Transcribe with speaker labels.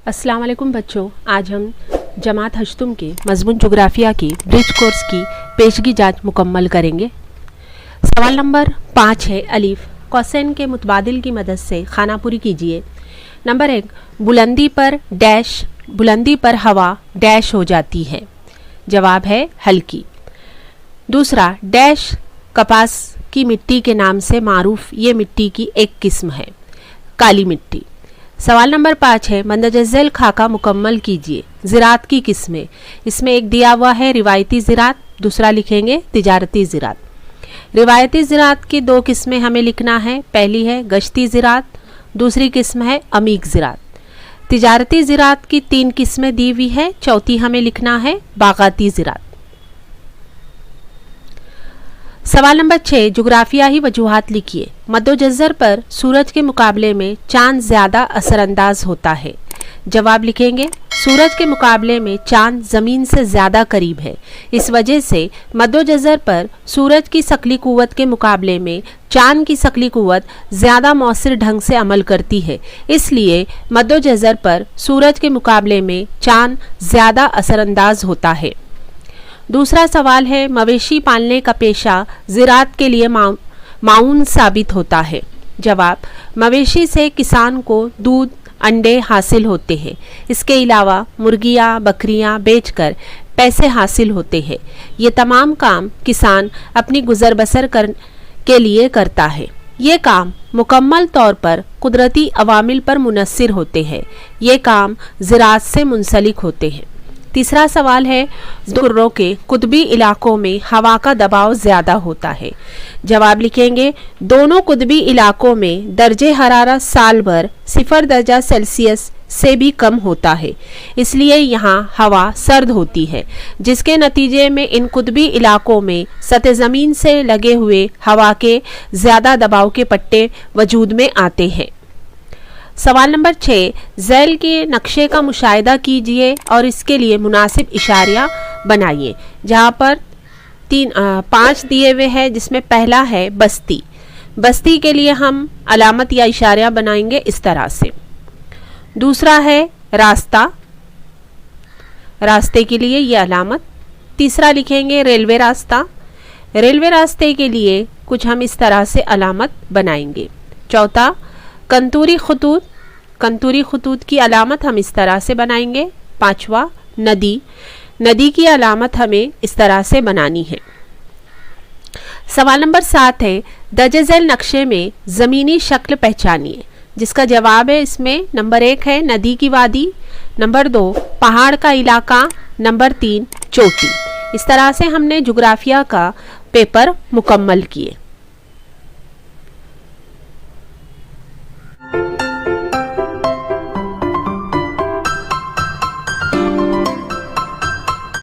Speaker 1: अस्सलाम वालेकुम बच्चों, आज हम जमात हश्तुम के मज़मून जोग्राफिया की ब्रिज कोर्स की पेशगी जांच मुकम्मल करेंगे। सवाल नंबर 5 है अलीफ कौसैन के मुतबादिल की मदद से खानापुरी कीजिए। नंबर 1, बुलंदी पर हवा डैश हो जाती है। जवाब है हल्की। दूसरा, डैश कपास की मिट्टी के नाम से मारूफ ये मिट्टी की एक किस्म है, काली मिट्टी। सवाल नंबर 5 है मंदजल खाका मुकम्मल कीजिए। ज़रात की किस्में, इसमें एक दिया हुआ है रिवायती ज़रात, दूसरा लिखेंगे तिजारती ज़रात। रिवायती ज़रात की 2 किस्में हमें लिखना है, पहली है गश्ती ज़रात, दूसरी किस्म है अमीक ज़रात। तिजारती ज़रात की 3 किस्में दी हुई है, चौथी हमें लिखना है बागाती ज़रात। सवाल नंबर 6 जुग्राफियाई वजूहात लिखिए। मद्दोजज़र पर सूरज के मुकाबले में चांद ज़्यादा असरअंदाज होता है। जवाब लिखेंगे सूरज के मुकाबले में चांद ज़मीन से ज़्यादा करीब है, इस वजह से मद्दोजज़र पर सूरज की शकली क़ुव्वत के मुकाबले में चांद की शकली क़ुव्वत ज़्यादा मौसर ढंग से अमल करती है, इसलिए मद्दोजज़र पर सूरज के मुकाबले में चांद ज़्यादा असरअंदाज होता है। दूसरा सवाल है मवेशी पालने का पेशा ज़राअत के लिए माउन साबित होता है। जवाब, मवेशी से किसान को दूध अंडे हासिल होते हैं, इसके अलावा मुर्गियाँ बकरियाँ बेचकर पैसे हासिल होते हैं। ये तमाम काम किसान अपनी गुजर बसर के लिए करता है। ये काम मुकम्मल तौर पर कुदरती अवामिल पर मुनस्सिर होते हैं। ये काम ज़राअत से मुंसलिक होते हैं। तीसरा सवाल है दुर्रों के कुतबी इलाकों में हवा का दबाव ज़्यादा होता है। जवाब लिखेंगे दोनों कुतबी इलाकों में दर्जे हरारत साल भर 0 दर्जा सेल्सियस से भी कम होता है, इसलिए यहाँ हवा सर्द होती है, जिसके नतीजे में इन कुतबी इलाकों में सतह ज़मीन से लगे हुए हवा के ज़्यादा दबाव के पट्टे वजूद में आते हैं। सवाल नंबर 6 झैल के नक्शे का मुशाहिदा कीजिए और इसके लिए मुनासिब इशारियाँ बनाइए। जहाँ पर 5 दिए हुए हैं, जिसमें पहला है बस्ती। बस्ती के लिए हम अलामत या इशारियाँ बनाएंगे इस तरह से। दूसरा है रास्ता, रास्ते के लिए ये अलामत। तीसरा लिखेंगे रेलवे रास्ता, रेलवे रास्ते के लिए कुछ हम इस तरह से अलामत बनाएंगे। चौथा कंतूरी खतूत, कंतूरी खतूत की अलामत हम इस तरह से बनाएंगे। पांचवा नदी, नदी की अलामत हमें इस तरह से बनानी है। सवाल नंबर 7 है दर्जे झैल नक्शे में ज़मीनी शक्ल पहचानिए। जिसका जवाब है इसमें नंबर 1 है नदी की वादी, नंबर 2 पहाड़ का इलाका, नंबर 3 चोटी। इस तरह से हमने जोग्राफिया का पेपर मुकम्मल किए।